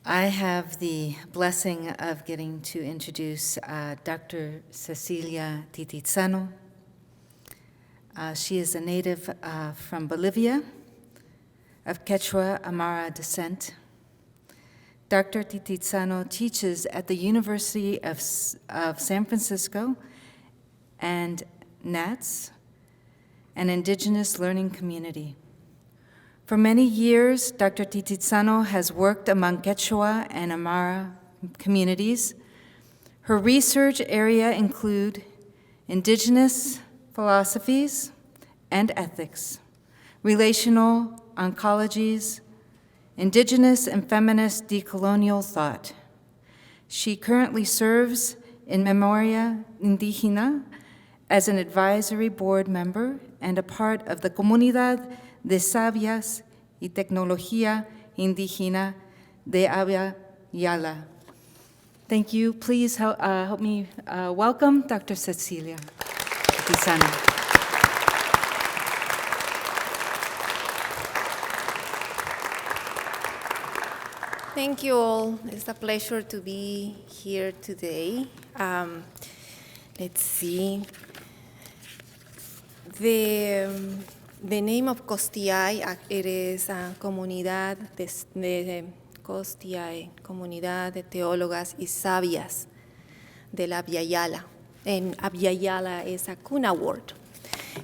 I have the blessing of getting to introduce Dr. Cecilia Titizano. She is a native from Bolivia, of Quechua Aymara descent. Dr. Titizano teaches at the University of San Francisco and NATS, an indigenous learning community. For many years, Dr. Titizano has worked among Quechua and Aymara communities. Her research area include indigenous philosophies and ethics, relational oncologies, indigenous and feminist decolonial thought. She currently serves in Memoria Indígena as an advisory board member and a part of the Comunidad de Sabias y Tecnología Indígena de Abya, Yala. Thank you. Please help me welcome Dr. Cecilia Titizano. Thank you all. It's a pleasure to be here today. Let's see. The name of COSTIAY, it is Comunidad de COSTIAY, Comunidad de Teólogas y Sabias de la Abya Yala. And Abya Yala is a Kuna word.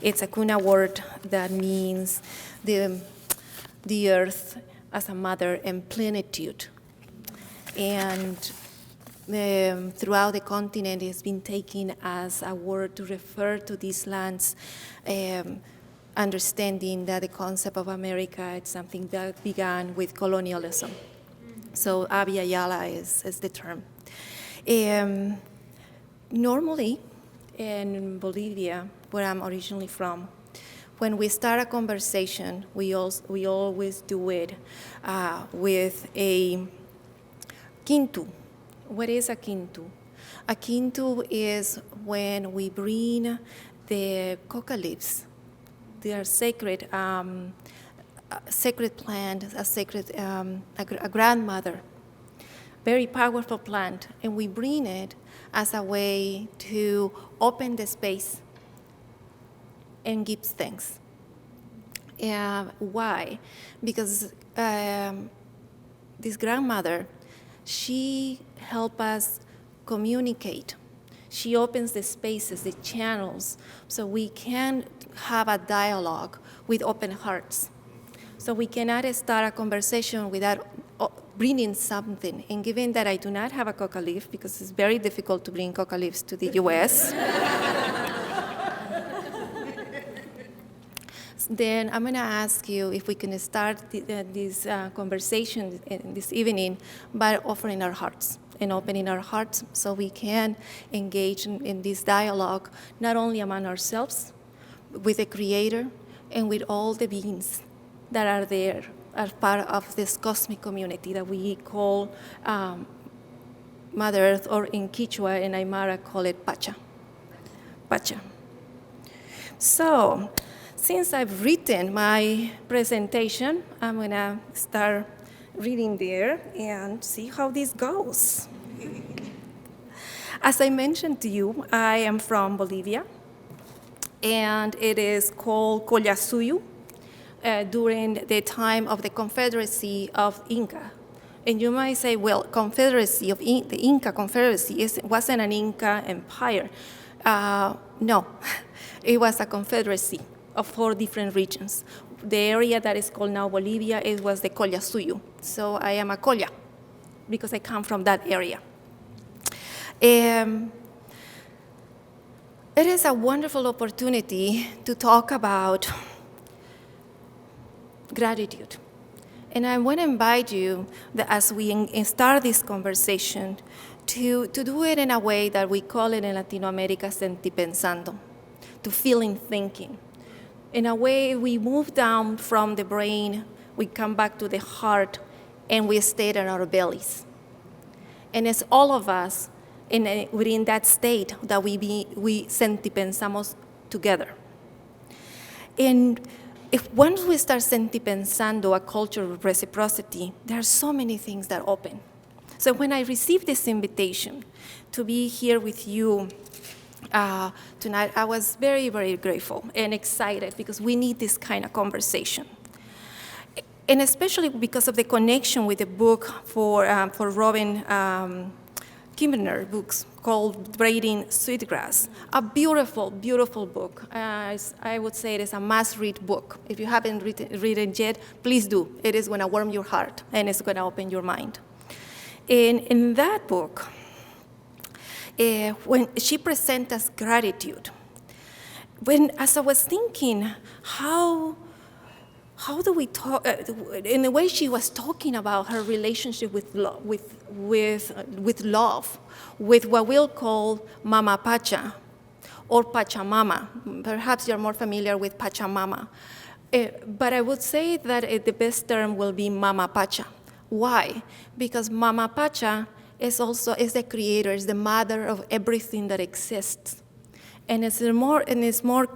It's a Kuna word that means the earth as a mother and plenitude. And throughout the continent, it's been taken as a word to refer to these lands, understanding that the concept of America is something that began with colonialism. So Abya Yala is the term. Normally, in Bolivia, where I'm originally from, when we start a conversation, we always do it with a quintu. What is a quintu? A quintu is when we bring the coca leaves. They are sacred, sacred plant, a grandmother, very powerful plant, and we bring it as a way to open the space and give thanks. Why? Because this grandmother, she helps us communicate. She opens the spaces, the channels, so we can have a dialogue with open hearts. So we cannot start a conversation without bringing something. And given that I do not have a coca leaf, because it's very difficult to bring coca leaves to the US, then I'm going to ask you if we can start this conversation this evening by offering our hearts and opening our hearts so we can engage in this dialogue, not only among ourselves, with the Creator, and with all the beings that are there as part of this cosmic community that we call Mother Earth, or in Quechua and Aymara call it Pacha. Pacha. So, since I've written my presentation, I'm going to start reading there and see how this goes. As I mentioned to you, I am from Bolivia, and it is called Collasuyu during the time of the Confederacy of Inca. And you might say, well, Confederacy of the Inca Confederacy wasn't an Inca empire. No, it was a confederacy of 4 different regions. The area that is called now Bolivia, it was the Collasuyu. So I am a Colla because I come from that area. It is a wonderful opportunity to talk about gratitude. And I want to invite you that as we start this conversation to do it in a way that we call it in Latino America sentipensando, to feeling thinking. In a way, we move down from the brain, we come back to the heart, and we stay in our bellies. And it's all of us within that state that we sentipensamos together. And if once we start sentipensando a culture of reciprocity, there are so many things that open. So when I received this invitation to be here with you tonight, I was very, very grateful and excited because we need this kind of conversation. And especially because of the connection with the book for Robin Kimmerer books called Braiding Sweetgrass, a beautiful, beautiful book. I would say it is a must-read book. If you haven't read it yet, please do. It is going to warm your heart, and it's going to open your mind. And in that book, when she presents us gratitude, as I was thinking, how do we talk, in the way she was talking about her relationship with love, with what we'll call Mama Pacha or Pachamama. Perhaps you're more familiar with Pachamama. But I would say that the best term will be Mama Pacha. Why? Because Mama Pacha is the creator, is the mother of everything that exists. And in its more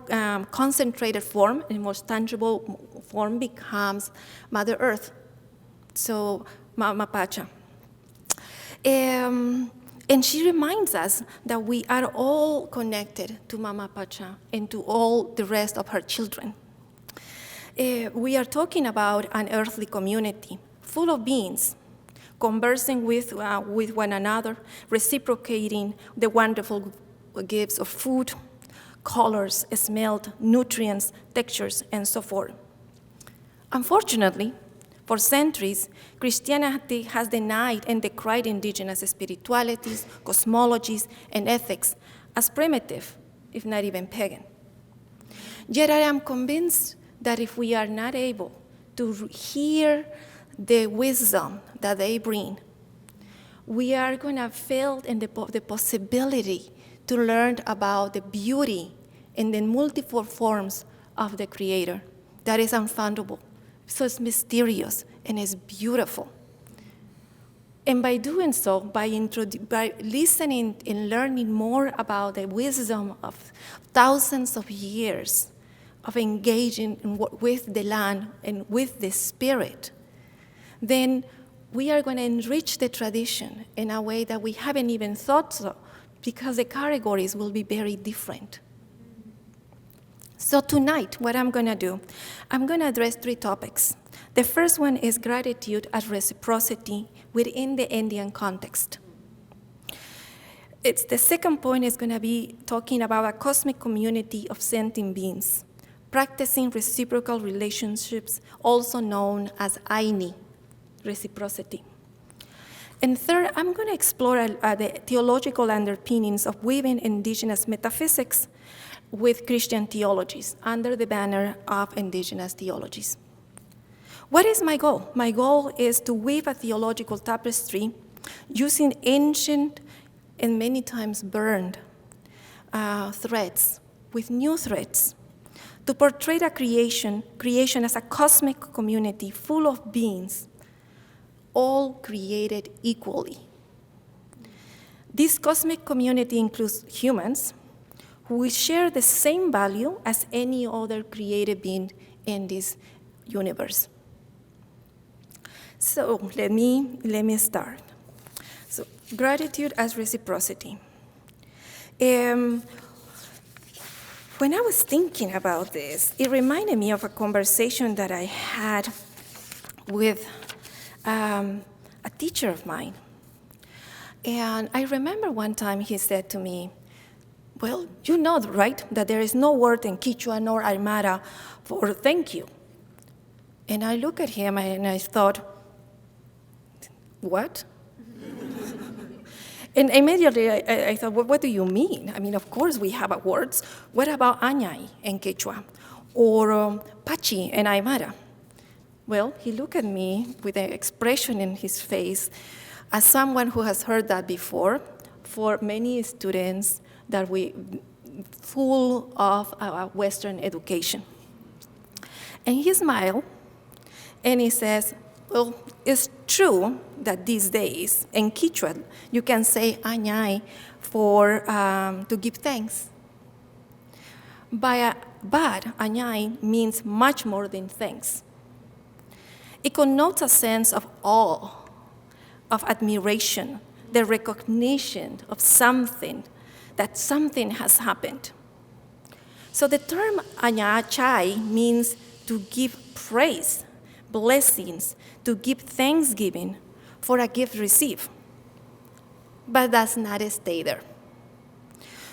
concentrated form, in more tangible form, becomes Mother Earth. So, Mama Pacha. And she reminds us that we are all connected to Mama Pacha and to all the rest of her children. We are talking about an earthly community full of beings, conversing with one another, reciprocating the wonderful gifts of food, colors, smell, nutrients, textures, and so forth. Unfortunately, for centuries, Christianity has denied and decried indigenous spiritualities, cosmologies, and ethics as primitive, if not even pagan. Yet I am convinced that if we are not able to hear the wisdom that they bring, we are going to fail in the possibility to learn about the beauty and the multiple forms of the Creator that is unfoundable. So it's mysterious and it's beautiful. And by doing so, by listening and learning more about the wisdom of thousands of years of engaging with the land and with the spirit, then we are going to enrich the tradition in a way that we haven't even thought so, because the categories will be very different. So tonight, what I'm going to do, I'm going to address 3 topics. The first one is gratitude as reciprocity within the Indian context. The second point is going to be talking about a cosmic community of sentient beings, practicing reciprocal relationships, also known as Aini, reciprocity. And third, I'm going to explore the theological underpinnings of weaving indigenous metaphysics with Christian theologies under the banner of Indigenous Theologies. What is my goal? My goal is to weave a theological tapestry using ancient and many times burned threads with new threads to portray a creation as a cosmic community full of beings, all created equally. This cosmic community includes humans who share the same value as any other created being in this universe. So let me start. So gratitude as reciprocity. When I was thinking about this, it reminded me of a conversation that I had with a teacher of mine. And I remember one time he said to me, well, you know, right, that there is no word in Quechua nor Aymara for thank you. And I looked at him and I thought, what? And immediately I thought, what do you mean? I mean, of course we have words. What about Añay in Quechua? Or Pachi in Aymara? Well, he looked at me with an expression in his face as someone who has heard that before. For many students that we full of Western education. And he smiled, and he says, well, it's true that these days in Quechua, you can say añay to give thanks. But añay means much more than thanks. It connotes a sense of awe, of admiration, the recognition of something, that something has happened. So the term anyachai means to give praise, blessings, to give thanksgiving for a gift received. But does not stay there.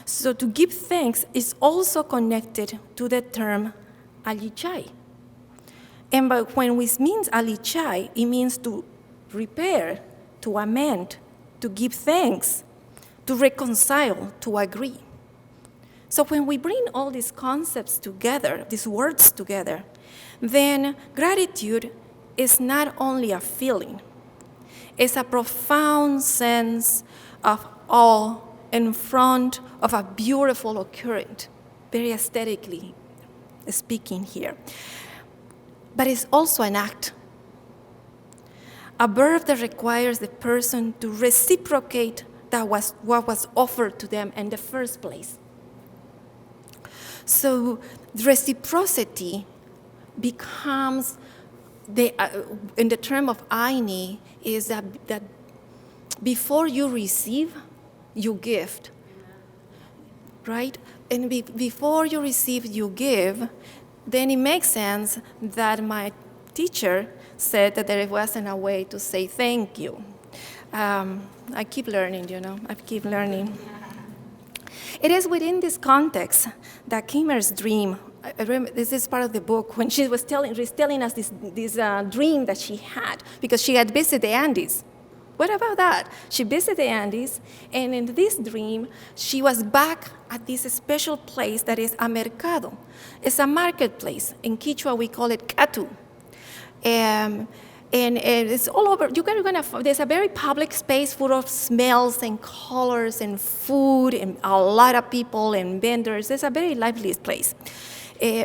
So to give thanks is also connected to the term alichai. And when it means alichai, it means to repair, to amend, to give thanks, to reconcile, to agree. So when we bring all these concepts together, these words together, then gratitude is not only a feeling, it's a profound sense of awe in front of a beautiful occurrence, very aesthetically speaking here. But it's also an act, a verb that requires the person to reciprocate what was offered to them in the first place. So reciprocity becomes, in the term of Aini, is that before you receive, you give, right? And before you receive, you give, then it makes sense that my teacher said that there wasn't a way to say thank you. I keep learning, I keep learning. It is within this context that Kimmer's dream, I remember, this is part of the book, when she was telling us this dream that she had, because she had visited the Andes. What about that? She visited the Andes, and in this dream, she was back at this special place that is a mercado. It's a marketplace. In Quechua, we call it katu. And it's all over. There's a very public space full of smells and colors and food and a lot of people and vendors. It's a very lively place.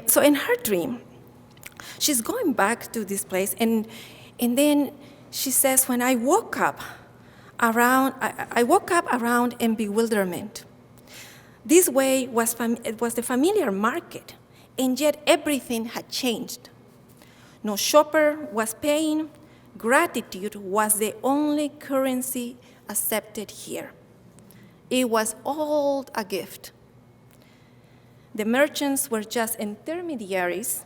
So in her dream, she's going back to this place, and then she says, when I woke up around in bewilderment. This way was the familiar market, and yet everything had changed. No shopper was paying. Gratitude was the only currency accepted here. It was all a gift. The merchants were just intermediaries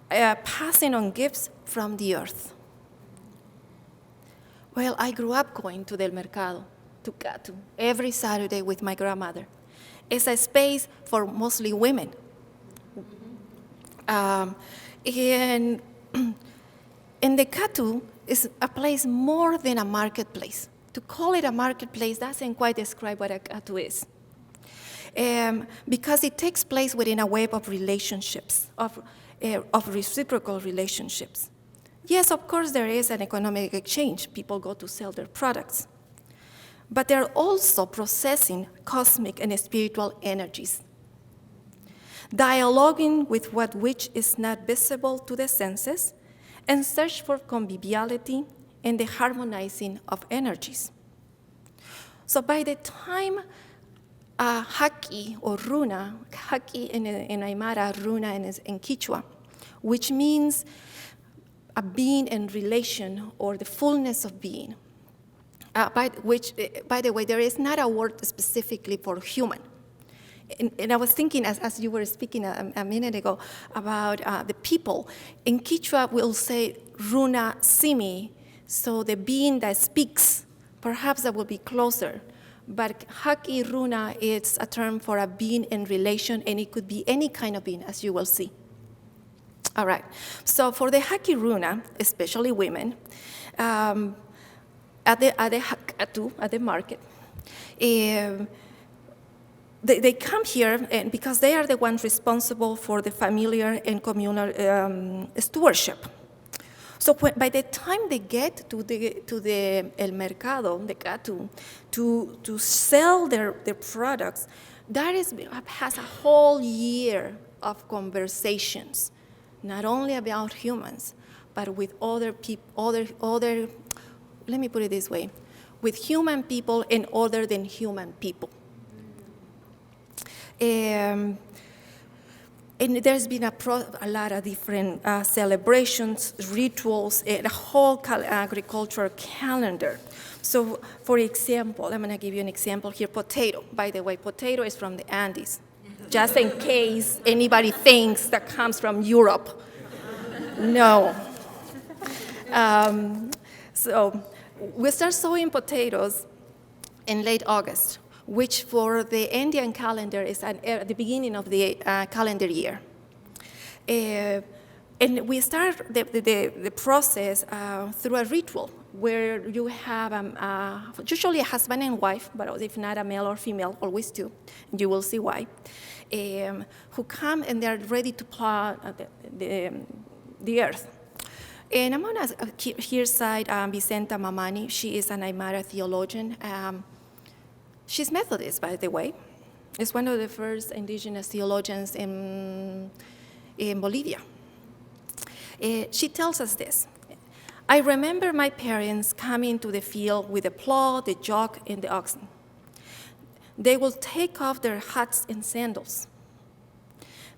passing on gifts from the earth. Well, I grew up going to Del Mercado, to Catu, every Saturday with my grandmother. It's a space for mostly women. And the Catu is a place more than a marketplace. To call it a marketplace doesn't quite describe what a Catu is. Because it takes place within a web of relationships, of reciprocal relationships. Yes, of course, there is an economic exchange. People go to sell their products. But they're also processing cosmic and spiritual energies, dialoguing with which is not visible to the senses, and search for conviviality and the harmonizing of energies. So by the time Haki or Runa, Haki in Aymara, Runa in Quechua, which means a being in relation or the fullness of being, by the way, there is not a word specifically for human. And I was thinking, as you were speaking a minute ago, about the people. In Quechua, we'll say Runa Simi, so the being that speaks, perhaps that will be closer. But Haki Runa is a term for a being in relation, and it could be any kind of being, as you will see. All right, so for the Haki Runa, especially women, at the market, they come here and because they are the ones responsible for the familiar and communal stewardship. So by the time they get to the El Mercado, the Catu, to sell their products, that has a whole year of conversations, not only about humans, but with other people, let me put it this way, with human people and other than human people. And there's been a lot of different celebrations, rituals, and a whole agricultural calendar. So, for example, I'm going to give you an example here, potato. By the way, potato is from the Andes, just in case anybody thinks that comes from Europe. No. So we start sowing potatoes in late August, which for the Indian calendar is at the beginning of the calendar year. And we start the process through a ritual where you have usually a husband and wife, but if not a male or female, always two, and you will see why, who come and they're ready to plow the earth. And I'm going to keep here side Vicenta Mamani. She is an Aymara theologian. She's Methodist, by the way. Is one of the first indigenous theologians in Bolivia. She tells us this. I remember my parents coming to the field with the plow, the yoke, and the oxen. They will take off their hats and sandals,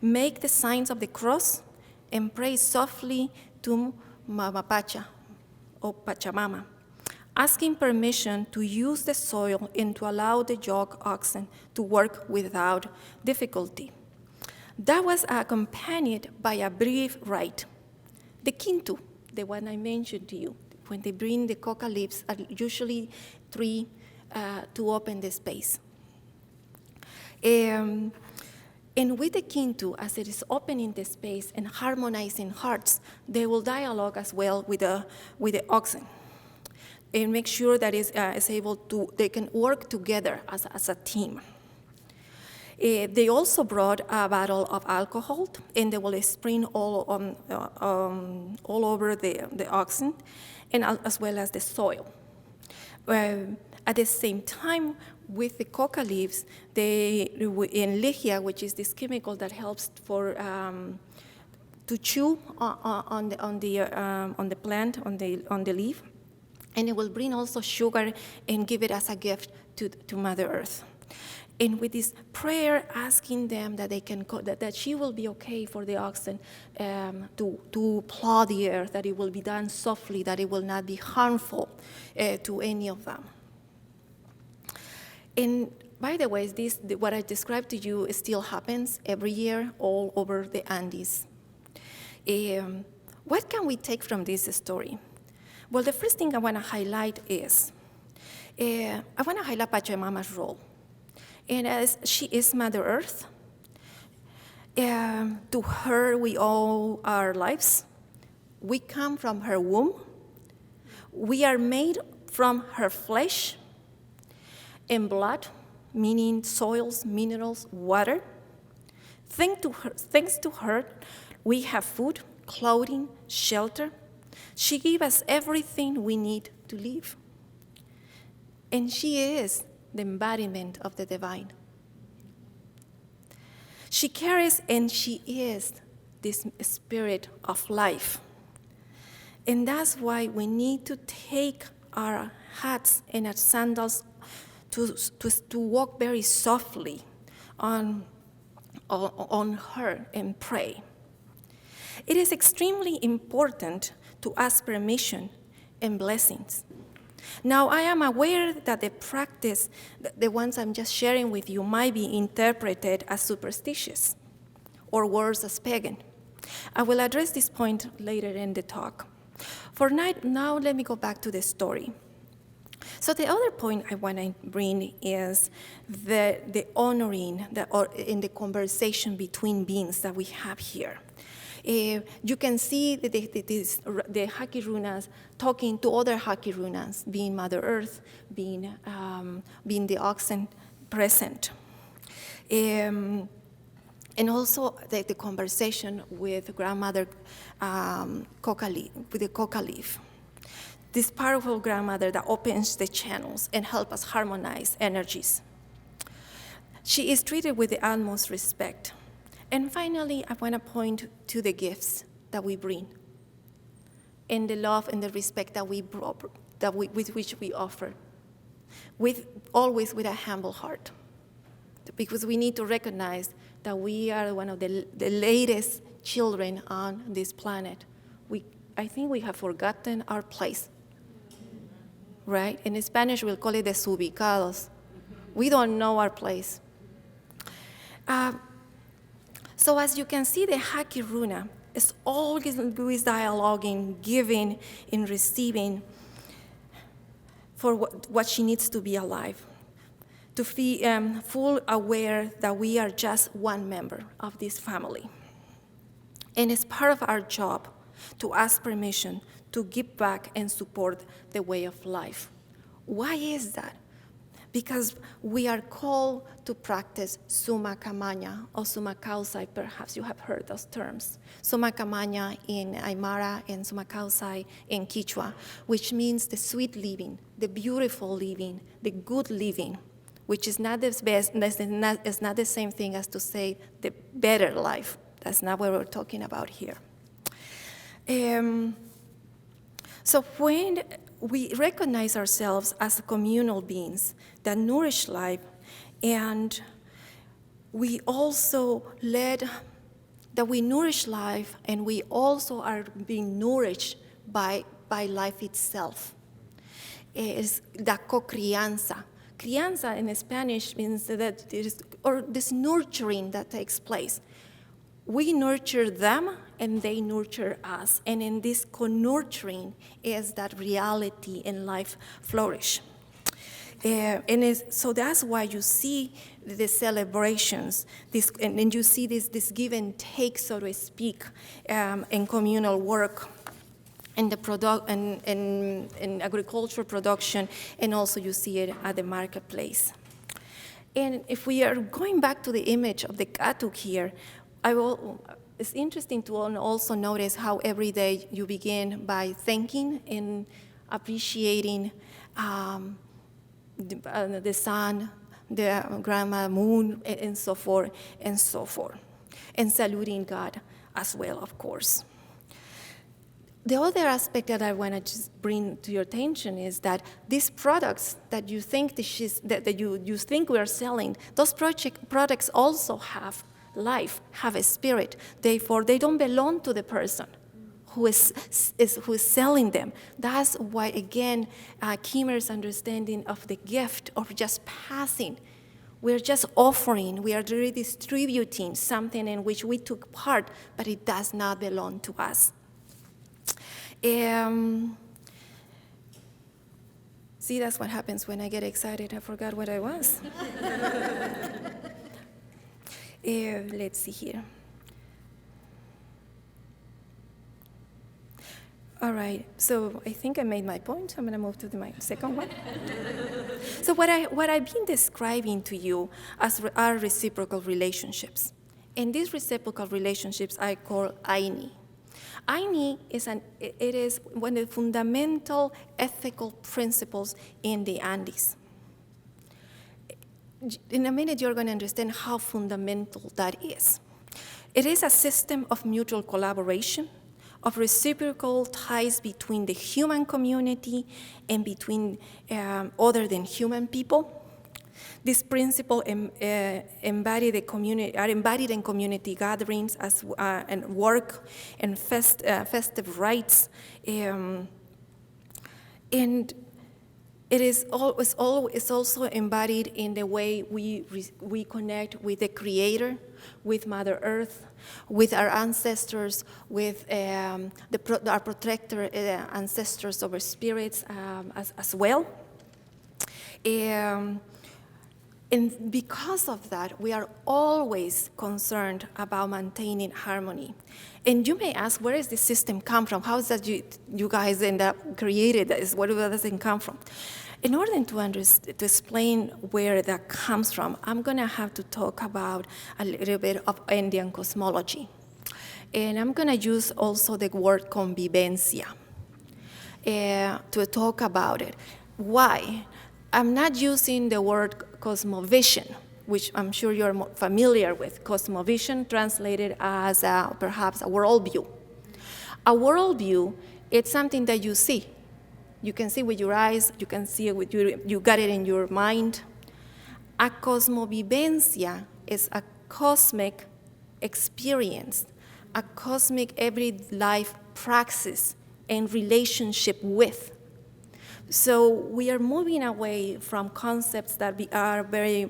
make the signs of the cross, and pray softly to Mama Pacha, or Pachamama, asking permission to use the soil and to allow the yoke oxen to work without difficulty. That was accompanied by a brief rite. The quinto, the one I mentioned to you, when they bring the coca leaves, are usually 3 to open the space. And with the quinto, as it is opening the space and harmonizing hearts, they will dialogue as well with the oxen and make sure that is able to, they can work together as a team. They also brought a bottle of alcohol, and they will spring all over the oxen, and as well as the soil. At the same time, with the coca leaves, in ligia, which is this chemical that helps for to chew on the plant, on the leaf, and it will bring also sugar and give it as a gift to Mother Earth. And with this prayer, asking them that they can that she will be okay for the oxen to plow the earth, that it will be done softly, that it will not be harmful to any of them. And by the way, what I described to you still happens every year all over the Andes. What can we take from this story? Well, the first thing I want to highlight is, I want to highlight Pachamama's role. And as she is Mother Earth, to her we owe our lives. We come from her womb. We are made from her flesh and blood, meaning soils, minerals, water. Thanks to her, we have food, clothing, shelter. She gave us everything we need to live. And she is the embodiment of the divine. She carries and she is this spirit of life. And that's why we need to take our hats and our sandals to walk very softly on her and pray. It is extremely important to ask permission and blessings. Now, I am aware that the practice, the ones I'm just sharing with you, might be interpreted as superstitious or worse, as pagan. I will address this point later in the talk. For now, let me go back to the story. So the other point I want to bring is the honoring in the conversation between beings that we have here. You can see the Hakirunas talking to other Hakirunas, being Mother Earth, being the oxen present. And also the conversation with grandmother with the coca leaf. This powerful grandmother that opens the channels and helps us harmonize energies. She is treated with the utmost respect. And finally, I want to point to the gifts that we bring and the love and the respect that with which we offer, always with a humble heart, because we need to recognize that we are one of the latest children on this planet. I think we have forgotten our place, right? In Spanish, we'll call it desubicados. We don't know our place. So as you can see, the Haki Runa is always dialoguing, giving, and receiving for what she needs to be alive, to be full aware that we are just one member of this family. And it's part of our job to ask permission to give back and support the way of life. Why is that? Because we are called to practice summa camania or summa causai, perhaps you have heard those terms. Summa camania in Aymara and summa causai in Quechua, which means the sweet living, the beautiful living, the good living, which is not the best, it's not the same thing as to say the better life. That's not what we're talking about here. So when we recognize ourselves as communal beings that nourish life, and we also that we nourish life, and we also are being nourished by life itself. Is la co-crianza. Crianza in Spanish means that this nurturing that takes place. We nurture them, and they nurture us. And in this co-nurturing is that reality and life flourish. So that's why you see the celebrations, and you see this give and take, so to speak, in communal work, in in agricultural production, and also you see it at the marketplace. And if we are going back to the image of the katuk here, it's interesting to also notice how every day you begin by thanking and appreciating the sun, the grandma moon, and so forth, and saluting God as well, of course. The other aspect that I want to just bring to your attention is that these products that you think that you think we are selling, those products also have life, have a spirit. Therefore, they don't belong to the person who is selling them. That's why, again, Kimmer's understanding of the gift of just passing. We're just offering, we are redistributing something in which we took part, but it does not belong to us. See, that's what happens when I get excited. I forgot what I was. Let's see here. All right, so I think I made my point. I'm going to move to my second one. So what I've been describing to you are reciprocal relationships. And these reciprocal relationships I call Aini. Aini is one of the fundamental ethical principles in the Andes. In a minute, you're going to understand how fundamental that is. It is a system of mutual collaboration, of reciprocal ties between the human community and between other than human people. This principle are embodied in community gatherings and work and festive rites, and it is also embodied in the way we connect with the Creator, with Mother Earth, with our ancestors, with our protector ancestors over spirits as well. And because of that, we are always concerned about maintaining harmony. And you may ask, where does this system come from? How is that you guys end up created this? Where does it come from? In order to explain where that comes from, I'm going to have to talk about a little bit of Indian cosmology. And I'm going to use also the word convivencia to talk about it. Why? I'm not using the word cosmovision, which I'm sure you're more familiar with. Cosmovision translated as perhaps a worldview. A worldview, it's something that you see. You can see with your eyes, you can see it with you got it in your mind. A cosmovivencia is cosmic experience, a cosmic every life praxis and relationship with. So we are moving away from concepts that are very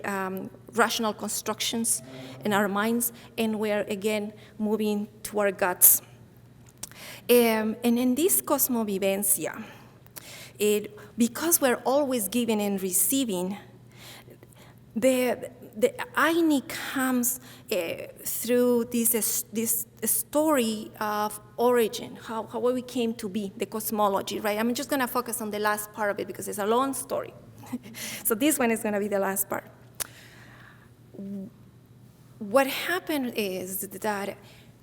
rational constructions in our minds, and we are again moving to our guts. And in this cosmovivencia, because we're always giving and receiving, the Aini comes through this story of origin, how we came to be, the cosmology, right? I'm just going to focus on the last part of it because it's a long story. So this one is going to be the last part. What happened is that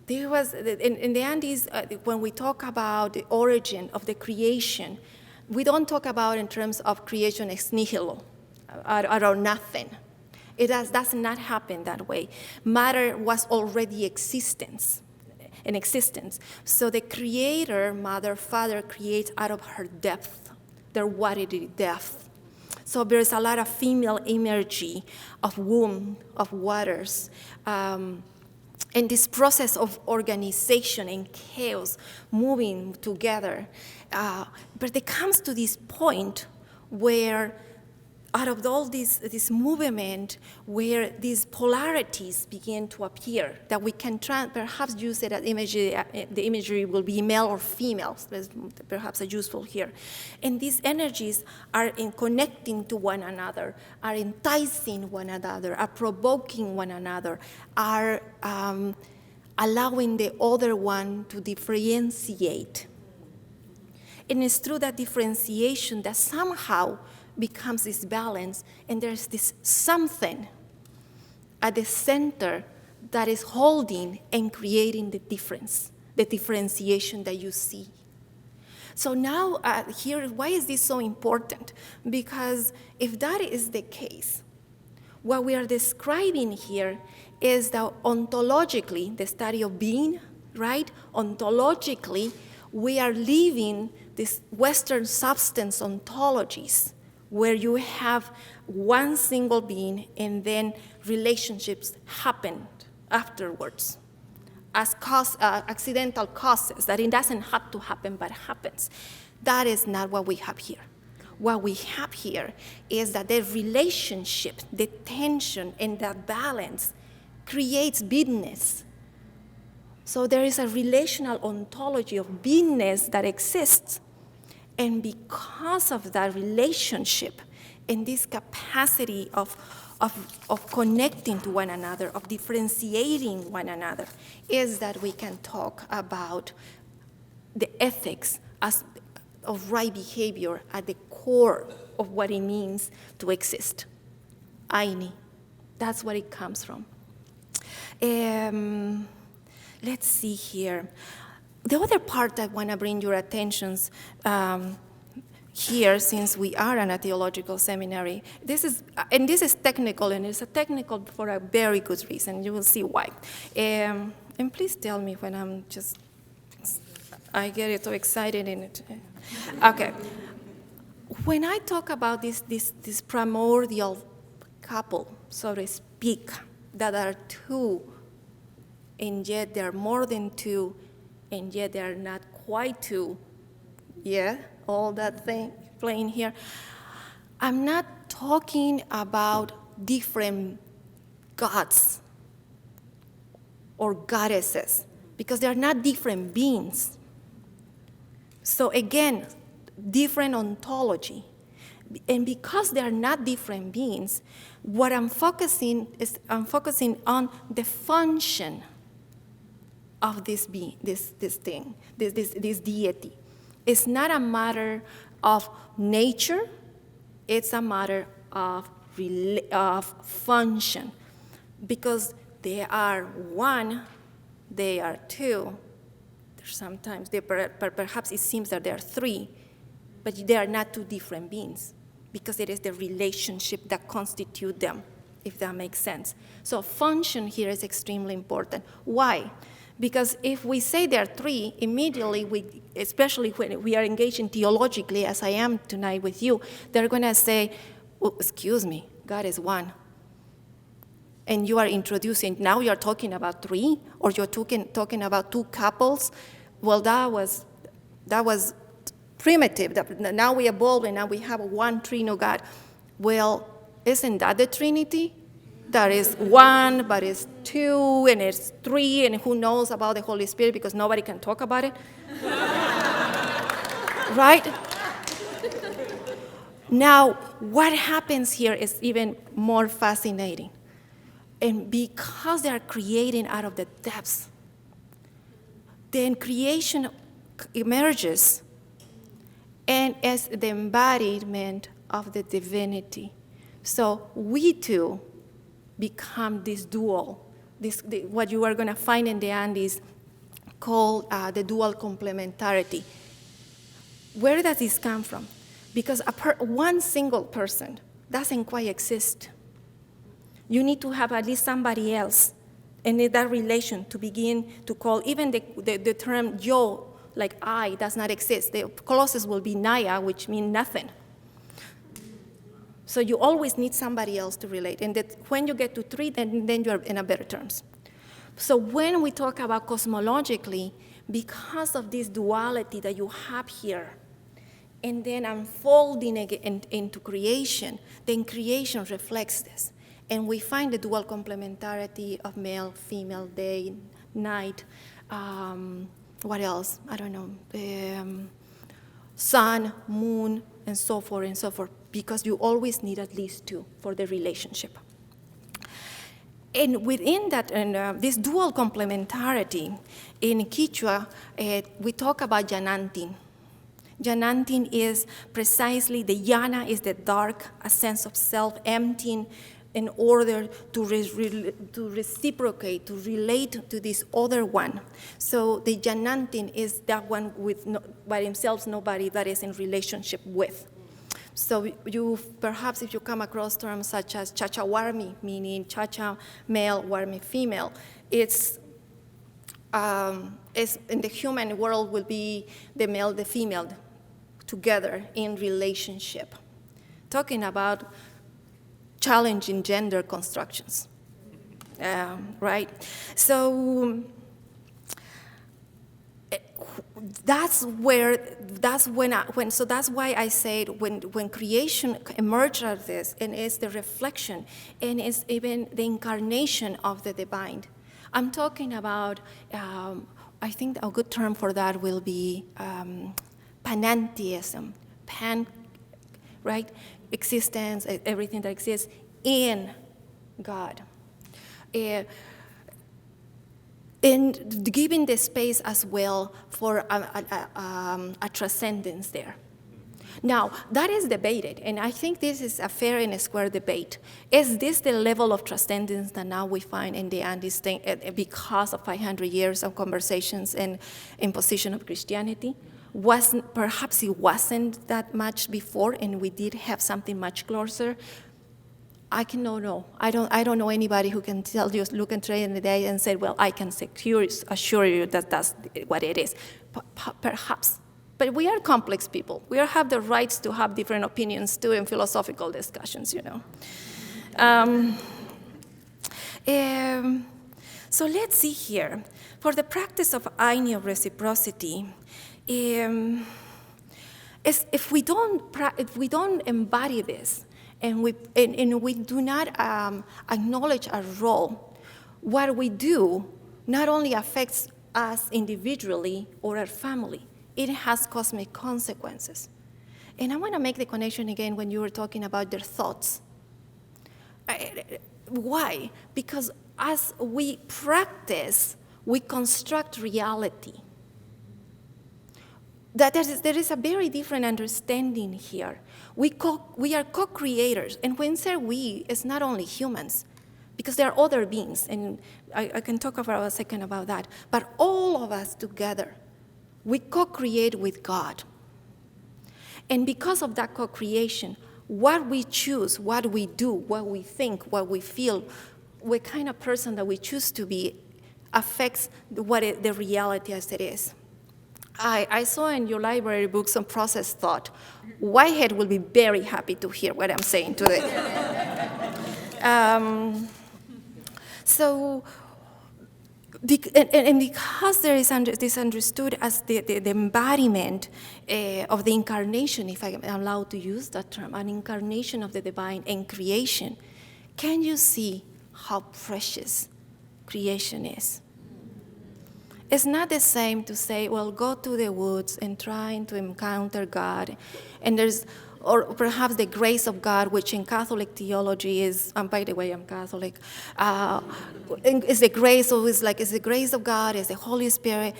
there was, in the Andes, when we talk about the origin of the creation, we don't talk about in terms of creation ex nihilo, out of nothing. It does not happen that way. Matter was already in existence. So the creator, mother, father, creates out of her depth, their watery depth. So there's a lot of female energy of womb, of waters, and this process of organization and chaos moving together. But it comes to this point where out of all this movement, where these polarities begin to appear, that we can perhaps use it as imagery, the imagery will be male or female, perhaps useful here. And these energies are in connecting to one another, are enticing one another, are provoking one another, are allowing the other one to differentiate. And it's through that differentiation that somehow becomes this balance, and there's this something at the center that is holding and creating the difference, the differentiation that you see. So now here, why is this so important? Because if that is the case, what we are describing here is that ontologically, the study of being, right? Ontologically, we are living this Western substance ontologies, where you have one single being and then relationships happen afterwards as accidental causes, that it doesn't have to happen but happens. That is not what we have here. What we have here is that the relationship, the tension, and that balance creates beingness. So there is a relational ontology of beingness that exists. And because of that relationship and this capacity of connecting to one another, of differentiating one another, is that we can talk about the ethics of right behavior at the core of what it means to exist. Aini, that's where it comes from. Let's see here. The other part I want to bring your attentions here, since we are in a theological seminary, this is technical, and it's a technical for a very good reason. You will see why. And please tell me when I get so excited in it. Okay. When I talk about this primordial couple, so to speak, that are two, and yet they're more than two, and yet they're not quite two. Yeah, all that thing playing here. I'm not talking about different gods or goddesses, because they're not different beings. So again, different ontology. And because they are not different beings, what I'm focusing on the function of this being, this deity. It's not a matter of nature, it's a matter of function. Because they are one, they are two. Sometimes perhaps it seems that they are three, but they are not two different beings, because it is the relationship that constitutes them, if that makes sense. So function here is extremely important. Why? Because if we say there are three, immediately, especially when we are engaging theologically, as I am tonight with you, they're going to say, oh, excuse me, God is one. and you are introducing, now you're talking about 3, or you're talking about 2 couples, well, that was primitive. Now we evolve, and now we have one Trino God. Well, isn't that the Trinity? That is 1, but it's 2, and it's 3, and who knows about the Holy Spirit, because nobody can talk about it. Right? Now, what happens here is even more fascinating. And because they are creating out of the depths, then creation emerges and as the embodiment of the divinity. So we too become this dual, what you are going to find in the Andes called the dual complementarity. Where does this come from? Because one single person doesn't quite exist. You need to have at least somebody else in that relation to begin to call. Even the term yo, like I, does not exist. The closest will be naya, which means nothing. So you always need somebody else to relate. And that when you get to 3, then you're in a better terms. So when we talk about cosmologically, because of this duality that you have here, and then unfolding into creation, then creation reflects this. And we find the dual complementarity of male, female, day, night, what else? I don't know, sun, moon, and so forth, because you always need at least 2 for the relationship. And within that, this dual complementarity, in Quechua, we talk about yanantin. Yanantin is precisely, the yana is the dark, a sense of self emptying in order to reciprocate, to relate to this other one. So the yanantin is that one with by themselves, nobody that is in relationship with. So perhaps if you come across terms such as chachawarmi, meaning chacha male, warmi female, it's in the human world will be the male, the female, together in relationship. Talking about challenging gender constructions, right? So that's why I said when creation emerged out of this, and it's the reflection, and it's even the incarnation of the divine. I'm talking about, I think a good term for that will be panentheism, right? Existence, everything that exists in God. And giving the space as well for a transcendence there. Now, that is debated, and I think this is a fair and a square debate. Is this the level of transcendence that now we find in the Andes because of 500 years of conversations and imposition of Christianity? Perhaps it wasn't that much before, and we did have something much closer. I cannot know. I don't know anybody who can tell you, look and trade in the day and say, well, I can assure you that that's what it is. Perhaps. But we are complex people. We have the rights to have different opinions too in philosophical discussions, you know. So let's see here. For the practice of Ainu reciprocity, if we don't embody this, and we do not acknowledge our role, what we do not only affects us individually or our family, it has cosmic consequences. And I want to make the connection again when you were talking about their thoughts. Why? Because as we practice, we construct reality. That there is a very different understanding here. We are co-creators, and when say we, it's not only humans, because there are other beings, and I can talk for a second about that, but all of us together, we co-create with God. And because of that co-creation, what we choose, what we do, what we think, what we feel, what kind of person that we choose to be affects the reality as it is. I saw in your library books on process thought. Whitehead will be very happy to hear what I'm saying today. So, and because there is this understood as the embodiment of the incarnation, if I'm allowed to use that term, an incarnation of the divine and creation, can you see how precious creation is? It's not the same to say, well, go to the woods and trying to encounter God, and or perhaps the grace of God, which in Catholic theology is, by the way, I'm Catholic, is the grace, so it's the grace of God, is the Holy Spirit.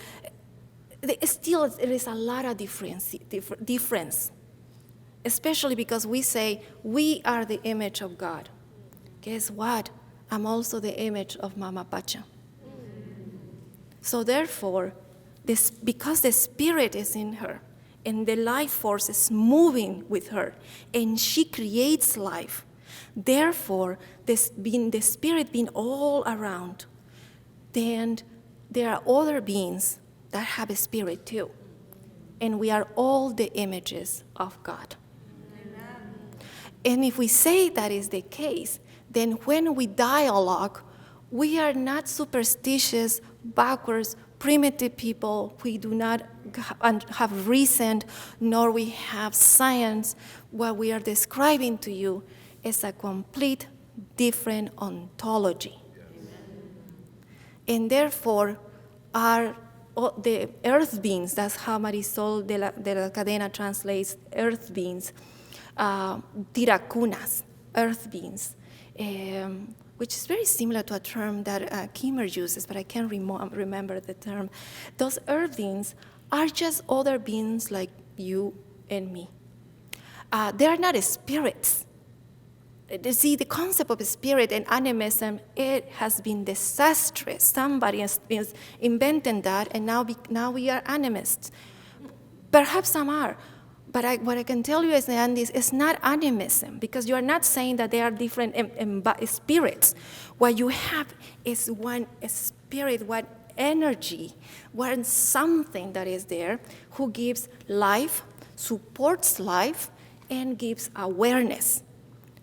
Still, there is a lot of difference, especially because we say, we are the image of God. Guess what? I'm also the image of Mama Pacha. So therefore, because the Spirit is in her, and the life force is moving with her, and she creates life, therefore, the Spirit being all around, then there are other beings that have a spirit too. And we are all the images of God. Amen. And if we say that is the case, then when we dialogue, we are not superstitious, backwards, primitive people. We do not have reason, nor we have science. What we are describing to you is a complete different ontology. And therefore, the earth beings, that's how Marisol de la Cadena translates earth beings, tiracunas, earth beings, which is very similar to a term that Kimmer uses, but I can't remember the term. Those earth beings are just other beings like you and me. They are not spirits. See, the concept of spirit and animism, it has been disastrous. Somebody has invented that, and now we are animists. Perhaps some are. But what I can tell you is that it's not animism, because you are not saying that they are different spirits. What you have is one spirit, one energy, one something that is there who gives life, supports life, and gives awareness.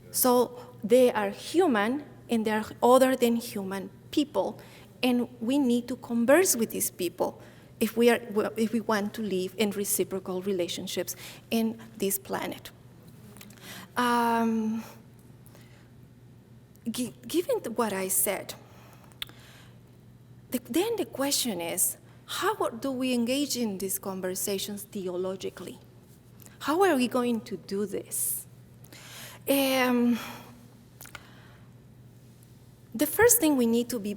So they are human, and they are other than human people, and we need to converse with these people if we want to live in reciprocal relationships in this planet. Given what I said, then the question is, how do we engage in these conversations theologically? How are we going to do this? The first thing we need to be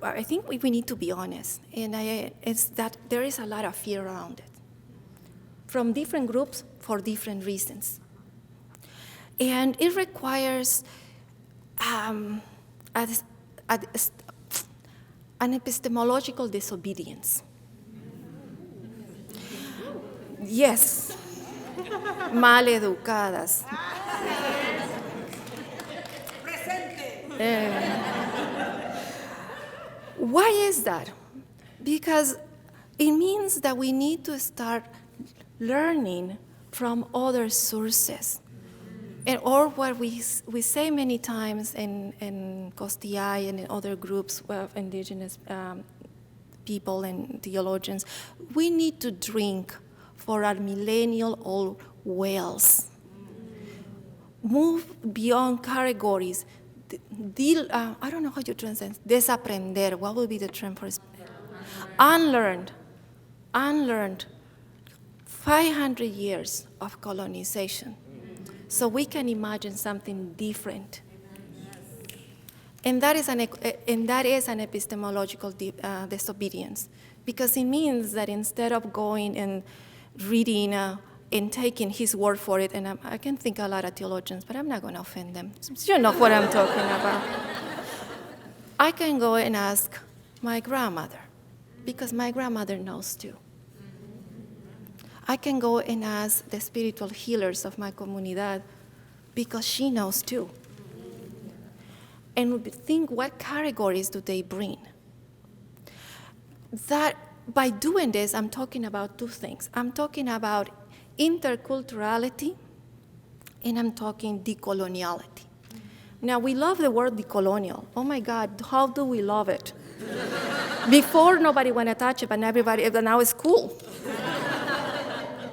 I think we need to be honest, and it's that there is a lot of fear around it, from different groups for different reasons. And it requires an epistemological disobedience. Yes, maleducadas. Why is that? Because it means that we need to start learning from other sources. Or what we say many times in COSTIAY and in other groups of indigenous people and theologians, we need to drink for our millennial-old wells. Move beyond categories. I don't know how you translate. Desaprender. What would be the term for it? Unlearned. 500 years of colonization. So we can imagine something different. And that is an epistemological disobedience, because it means that instead of going and reading and taking his word for it, and I can think a lot of theologians, but I'm not going to offend them. You know what I'm talking about. I can go and ask my grandmother, because my grandmother knows too. I can go and ask the spiritual healers of my Comunidad, because she knows too. And think, what categories do they bring? That by doing this, I'm talking about two things. I'm talking about interculturality, and I'm talking decoloniality. Now, we love the word decolonial. Oh my God, how do we love it? Before, nobody wanted to touch it, but now it's cool.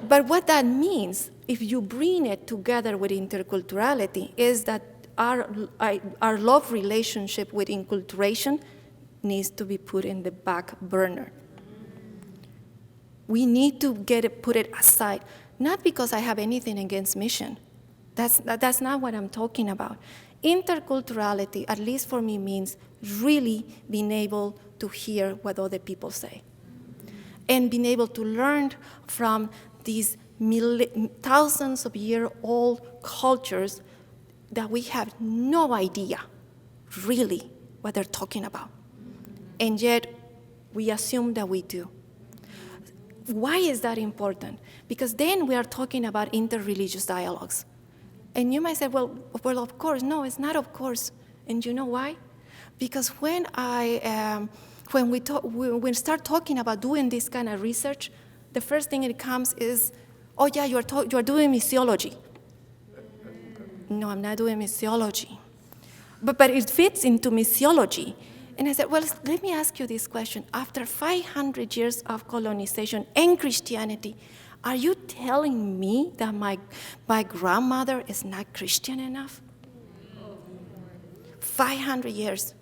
But what that means, if you bring it together with interculturality, is that our love relationship with inculturation needs to be put in the back burner. We need to put it aside, not because I have anything against mission. That's not what I'm talking about. Interculturality, at least for me, means really being able to hear what other people say and being able to learn from these thousands of year old cultures that we have no idea really what they're talking about. And yet we assume that we do. Why is that important? Because then we are talking about interreligious dialogues. And you might say, well, of course. No, it's not of course. And you know why? Because when we start talking about doing this kind of research, the first thing that comes is, oh yeah, you're doing missiology. No, I'm not doing missiology. But it fits into missiology. And I said, well, let me ask you this question. After 500 years of colonization and Christianity, are you telling me that my grandmother is not Christian enough? 500 years.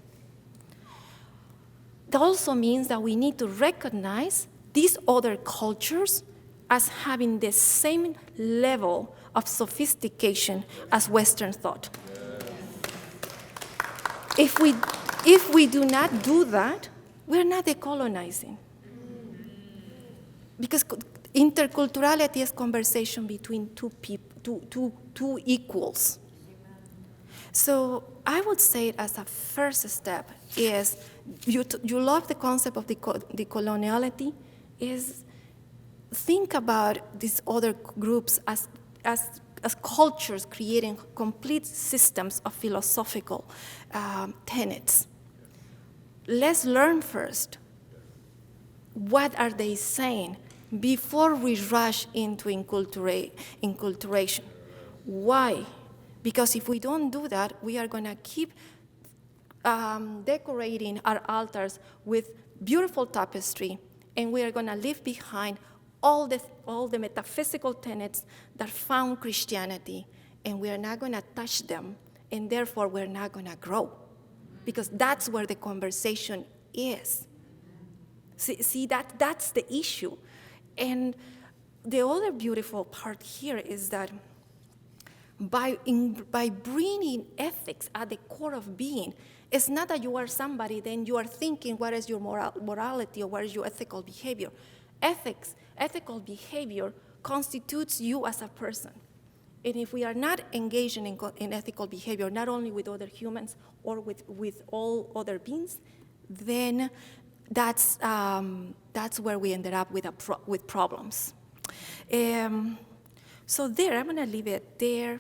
That also means that we need to recognize these other cultures as having the same level of sophistication as Western thought. If we do not do that, we're not decolonizing. Because interculturality is conversation between two equals. So I would say as a first step is, you love the concept of decoloniality, is think about these other groups as cultures creating complete systems of philosophical tenets. Let's learn first, what are they saying before we rush into inculturation. Why? Because if we don't do that, we are going to keep decorating our altars with beautiful tapestry, and we are going to leave behind all the metaphysical tenets that found Christianity, and we are not going to touch them, and therefore we're not going to grow, because that's where the conversation is. See that's the issue. And the other beautiful part here is that by bringing ethics at the core of being, it's not that you are somebody, then you are thinking what is your morality or what is your ethical behavior. Ethical behavior constitutes you as a person. And if we are not engaging in ethical behavior, not only with other humans or with all other beings, then that's where we ended up with problems. So there, I'm going to leave it there.